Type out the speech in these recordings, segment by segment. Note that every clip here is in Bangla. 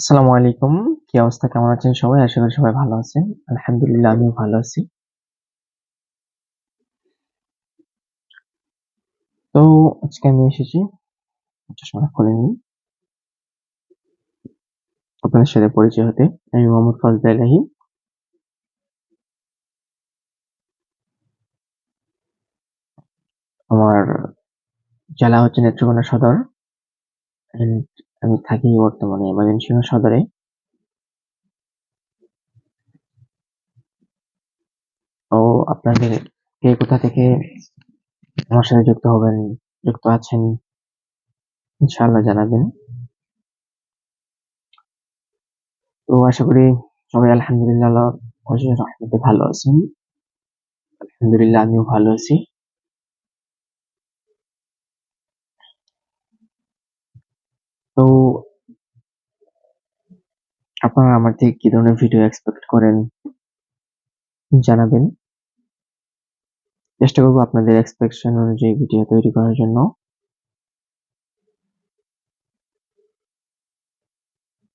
আসসালামু আলাইকুম। কি অবস্থা? কেমন আছেন সবাই? আশা করি সবাই ভালো আছেন। আলহামদুলিল্লাহ আমিও ভালো আছি। তো আজকে আমি এসেছি, চশমাটা খুলে নিই। আপনাদের সাথে পরিচয় হতে। আমি মোহাম্মদ ফজলে ইলাহি। আমার জেলা হচ্ছে নেত্রকোনা সদর অ্যান্ড আমি থাকি বর্তমানে ময়মনসিংহ সদরে। তো আপনাদের কে কোথা থেকে আমার সাথে যুক্ত হবেন, যুক্ত আছেন ইনশাআল্লাহ জানাবেন। তো আশা করি সবাই আলহামদুলিল্লাহ আল্লাহর অশেষ রহমতে ভালো আছেন। আলহামদুলিল্লাহ আমিও ভালো আছি। তো আপনারা আমার থেকে কি ধরনের ভিডিও এক্সপেক্ট করেন জানাবেন। চেষ্টা করব আপনাদের এক্সপেকশন অনুযায়ী ভিডিও তৈরি করার জন্য।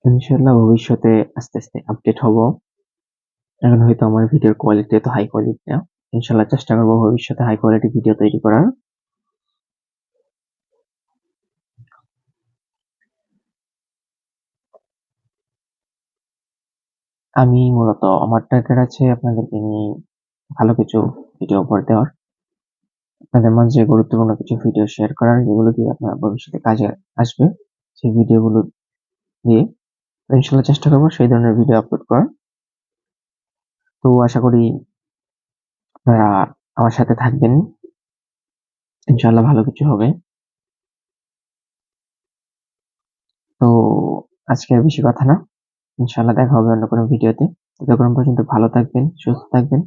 ইনশাআল্লাহ ভবিষ্যতে আস্তে আস্তে আপডেট হব। এখন হয়তো আমার ভিডিওর কোয়ালিটি এত হাই কোয়ালিটি না। ইনশাআল্লাহ চেষ্টা করব ভবিষ্যতে হাই কোয়ালিটি ভিডিও তৈরি করার। আমি মূলত আমার টার্গেট আছে আপনাদেরকে নিয়ে ভালো কিছু ভিডিও উপহার দেওয়ার। আপনাদের মাঝে গুরুত্বপূর্ণ কিছু ভিডিও শেয়ার করার, যেগুলো দিয়ে আপনার ভবিষ্যতে কাজে আসবে। সেই ভিডিওগুলো দিয়ে ইনশাআল্লাহ চেষ্টা করব সেই ধরনের ভিডিও আপলোড করার। তো আশা করি আপনারা আমার সাথে থাকবেন। ইনশাআল্লাহ ভালো কিছু হবে। তো আজকে আর বেশি কথা না। ইনশাআল্লাহ দেখা হবে অন্য কোনো ভিডিওতে। ততক্ষণ পর্যন্ত ভালো থাকবেন, সুস্থ থাকবেন।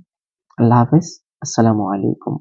আল্লাহ হাফেজ। আসসালামু আলাইকুম।